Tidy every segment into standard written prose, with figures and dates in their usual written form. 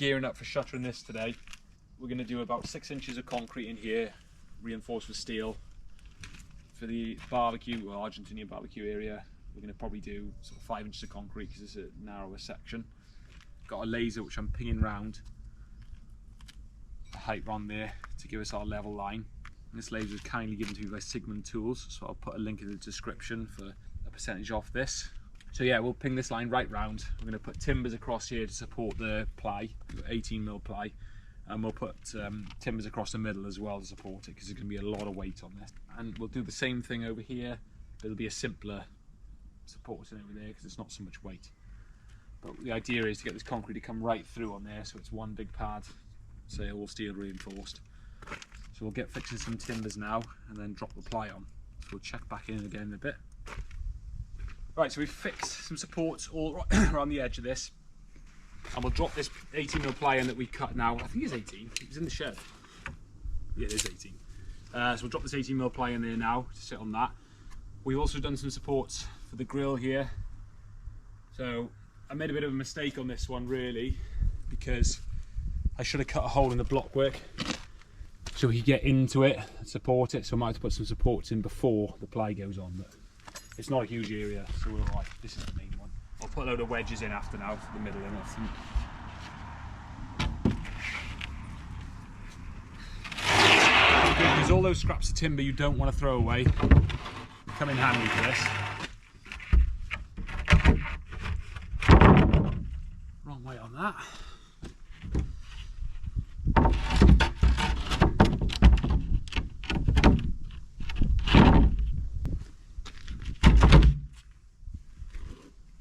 gearing up for shuttering this today. We're going to do about 6 inches of concrete in here, reinforced with steel. For the barbecue, or Argentinian BBQ area, we're going to probably do sort of 5 inches of concrete because it's a narrower section. Got a laser which I'm pinging round the height on there to give us our level line. And this laser was kindly given to me by Cigman tools, so I'll put a link in the description for a percentage off this. So yeah, we'll ping this line right round. We're going to put timbers across here to support the ply, 18mm ply, and we'll put timbers across the middle as well to support it because there's going to be a lot of weight on this. And we'll do the same thing over here. It'll be a simpler supporting over there because it's not so much weight. But the idea is to get this concrete to come right through on there, so it's one big pad, say all steel reinforced. So we'll get fixing some timbers now and then drop the ply on. So we'll check back in again in a bit. Right, so we've fixed some supports all around the edge of this, and we'll drop this 18mm ply in that we cut now. I think it's 18, it was in the shed. Yeah, it is 18. So we'll drop this 18mm ply in there now to sit on that. We've also done some supports for the grill here. So I made a bit of a mistake on this one really, because I should have cut a hole in the blockwork so we could get into it and support it. So I might have to put some supports in before the ply goes on, but it's not a huge area, so we're alright. This is the main one. I'll put a load of wedges in after now for the middle and everything. Because all those scraps of timber you don't want to throw away come in handy for this. Wrong way on that.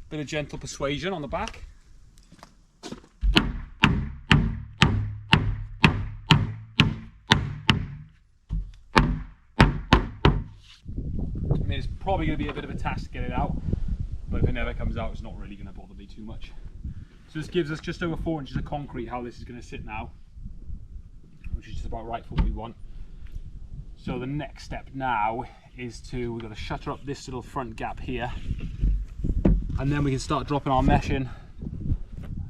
Bit of gentle persuasion on the back. I mean, it's probably going to be a bit of a task to get it out, but if it never comes out, it's not really going to bother me too much. So this gives us just over 4 inches of concrete, how this is going to sit now, which is just about right for what we want. So the next step now is we've got to shutter up this little front gap here, and then we can start dropping our mesh in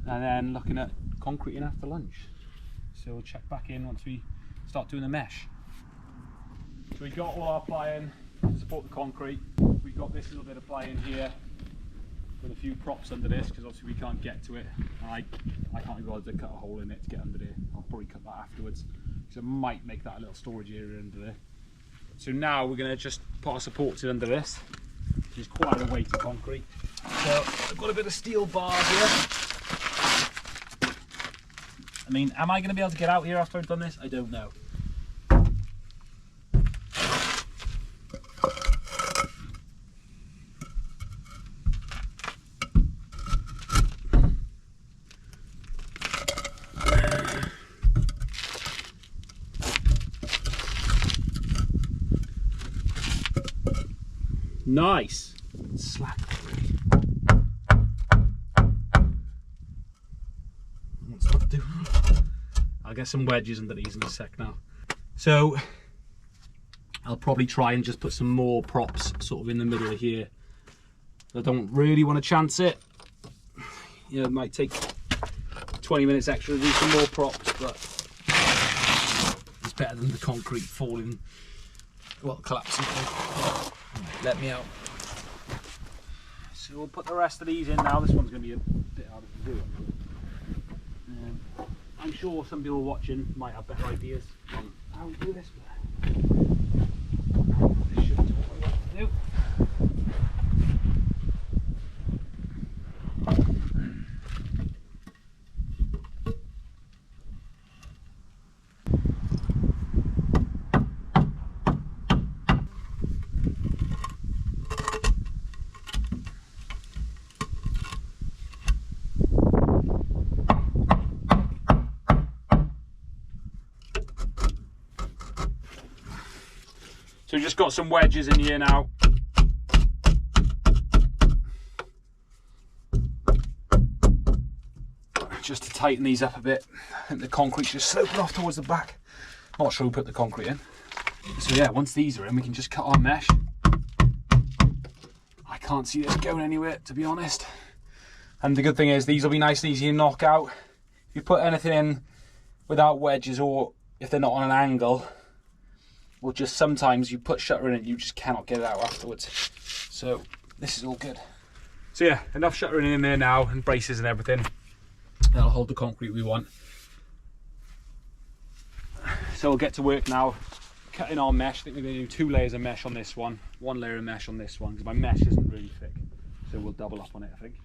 and then looking at concreting after lunch. So we'll check back in once we start doing the mesh. So we've got all our ply in to support the concrete. We've got this little bit of ply in here with a few props under this because obviously we can't get to it. I can't be bothered to cut a hole in it to get under there. I'll probably cut that afterwards, so I might make that a little storage area under there. So now we're going to just put our supports in under this, which is quite a weight of concrete. So I've got a bit of steel bars here. I mean, am I going to be able to get out here after I've done this? I don't know. Nice. Slack. What's that doing? I'll get some wedges under these in a sec now. So I'll probably try and just put some more props sort of in the middle of here. I don't really want to chance it. You know, it might take 20 minutes extra to do some more props, but it's better than the concrete falling, well, collapsing. Let me out. So we'll put the rest of these in now. This one's going to be a bit harder to do. I'm sure some people watching might have better ideas on how to do this. This should do what I want to do. So we've just got some wedges in here now. Just to tighten these up a bit. I think the concrete's just sloping off towards the back. Not sure we put the concrete in. So yeah, once these are in, we can just cut our mesh. I can't see this going anywhere, to be honest. And the good thing is these will be nice and easy to knock out. if you put anything in without wedges, or if they're not on an angle, or just sometimes you put shuttering in, you just cannot get it out afterwards. So this is all good. So yeah, enough shuttering in there now, and braces and everything. That'll hold the concrete we want. So we'll get to work now, cutting our mesh. I think we're going to do 2 layers of mesh on this one, 1 layer of mesh on this one, because my mesh isn't really thick. So we'll double up on it, I think.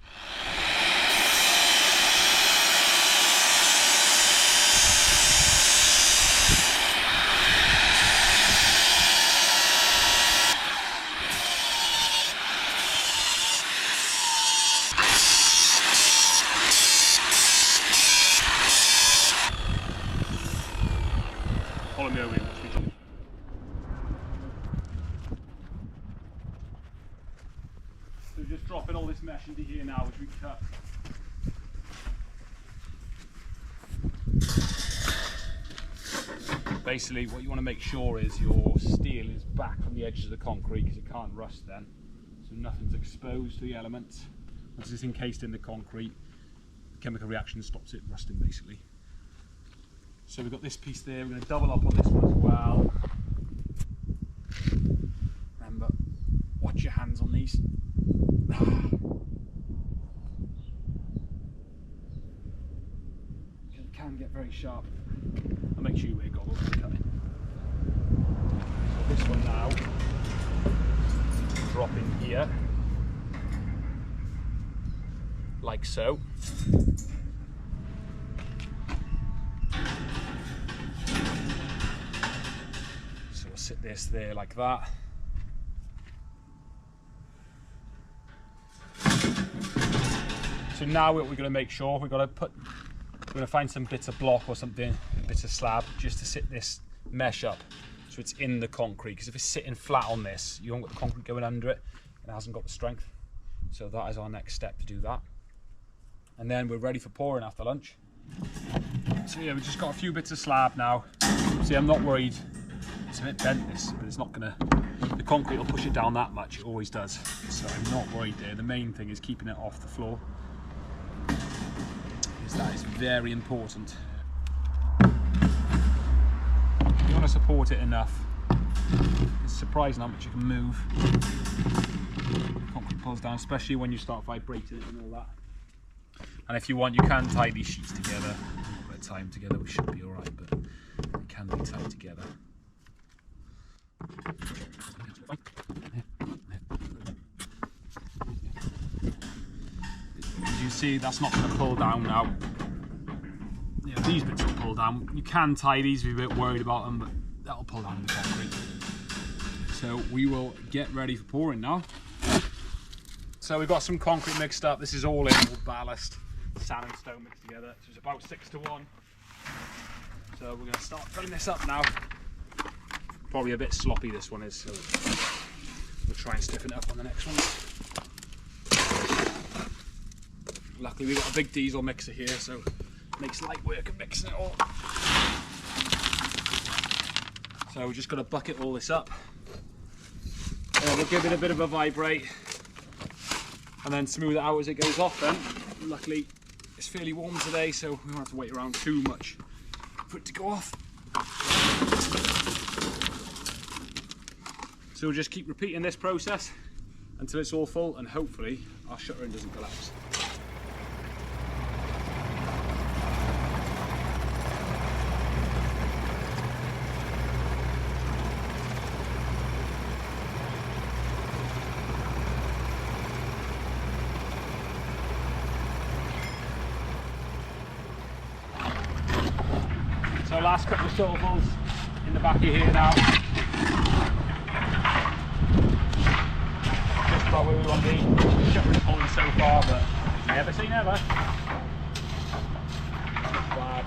Follow me over. So just dropping all this mesh into here now, which we cut. Basically, what you want to make sure is your steel is back from the edges of the concrete, because it can't rust then. So nothing's exposed to the elements. Once it's encased in the concrete, the chemical reaction stops it rusting basically. So we've got this piece there, we're going to double up on this one as well. Remember, watch your hands on these. It can get very sharp. I'll make sure you wear goggles when cutting. So this one now, drop in here, like so. So we'll sit this there like that. So now what we're going to make sure, we're going to find some bits of block or something, bits of slab, just to sit this mesh up so it's in the concrete, because if it's sitting flat on this, you haven't got the concrete going under it and it hasn't got the strength. So that is our next step, to do that. And then we're ready for pouring after lunch. So yeah, we've just got a few bits of slab now. See, I'm not worried. It's a bit bent this, but it's not gonna, the concrete will push it down that much, it always does. So I'm not worried there. The main thing is keeping it off the floor, because that is very important. You want to support it enough. It's surprising how much you can move. The concrete pulls down, especially when you start vibrating it and all that. And if you want, you can tie these sheets together. A bit of time together, we should be all right, but they can be tied together. As you see, that's not going to pull down now. Yeah, these bits will pull down. You can tie these if you're a bit worried about them, but that'll pull down the concrete. So we will get ready for pouring now. So we've got some concrete mixed up. This is all in, all ballast, sand and stone mixed together. So it's about 6 to 1. So we're going to start filling this up now. Probably a bit sloppy this one is, so we'll try and stiffen it up on the next one. Luckily we've got a big diesel mixer here, so it makes light work of mixing it all. So we're just going to bucket all this up. We'll give it a bit of a vibrate and then smooth it out as it goes off then. Luckily it's fairly warm today, so we won't have to wait around too much for it to go off. So we'll just keep repeating this process until it's all full, and hopefully our shuttering doesn't collapse. So last couple of shovels in the back of here now. Just about where we want to be. Shuttering pulling so far, but never say never. Bad.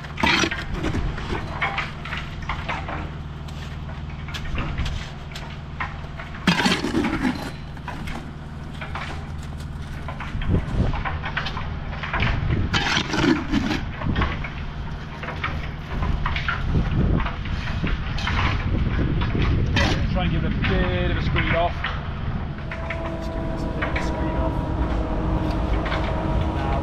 Try and give it a bit of a screed off. Just give this a bit of a screed off. Now,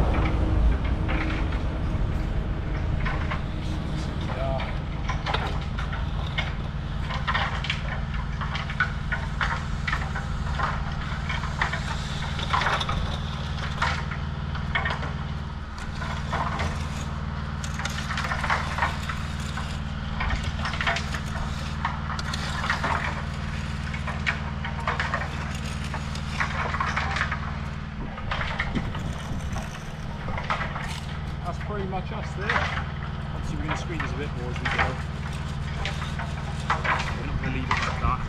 our truss there. Obviously we're going to squeeze this a bit more as we go. We're not going to leave it like that.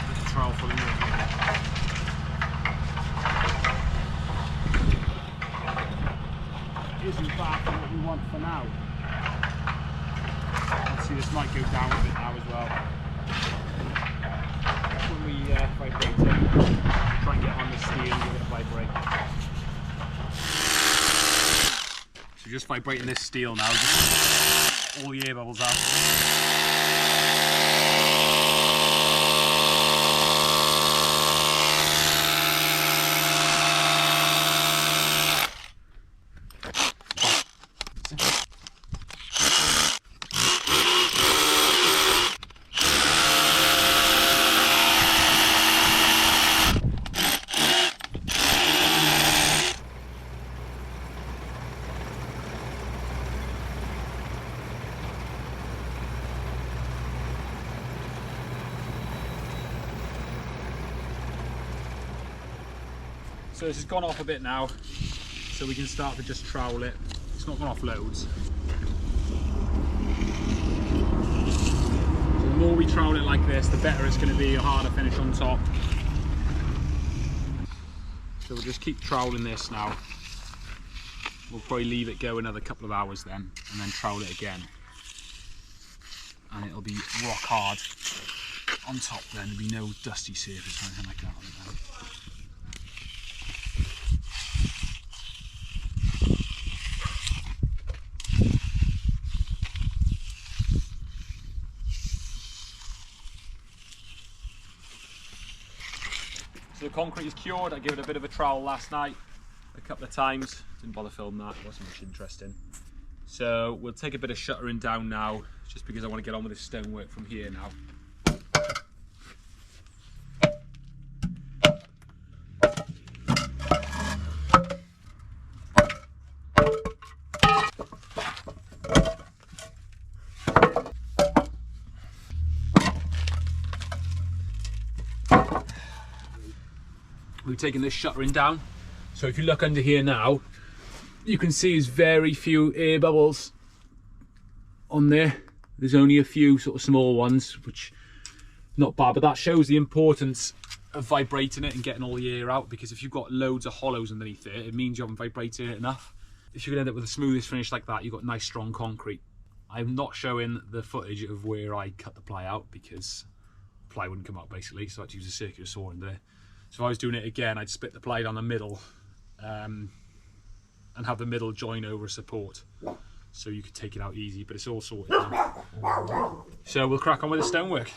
There's a trowel full of here. It isn't bad for what we want for now. Obviously this might go down a bit now as well. When we vibrate it, try and get on the steel and give it a vibrate. So just vibrating this steel now, just all the air bubbles out. So this has gone off a bit now, so we can start to just trowel it. It's not gone off loads. So the more we trowel it like this, the better it's going to be, a harder finish on top. So we'll just keep troweling this now. We'll probably leave it go another couple of hours then, and then trowel it again. And it'll be rock hard on top then, there'll be no dusty surface or anything like that on it then. So the concrete is cured. I gave it a bit of a trowel last night, a couple of times. Didn't bother filming that, it wasn't much interesting. So we'll take a bit of shuttering down now, just because I want to get on with this stonework from here now. We've taken this shuttering down, so if you look under here now, you can see there's very few air bubbles on there. There's only a few sort of small ones, which not bad, but that shows the importance of vibrating it and getting all the air out, because if you've got loads of hollows underneath it, it means you haven't vibrated it enough. If you're gonna end up with a smoothest finish like that, you've got nice strong concrete. I'm not showing the footage of where I cut the ply out because ply wouldn't come out basically, so I had to use a circular saw in there. So if I was doing it again, I'd split the ply down the middle and have the middle join over a support, so you could take it out easy, but it's all sorted now. So we'll crack on with the stonework.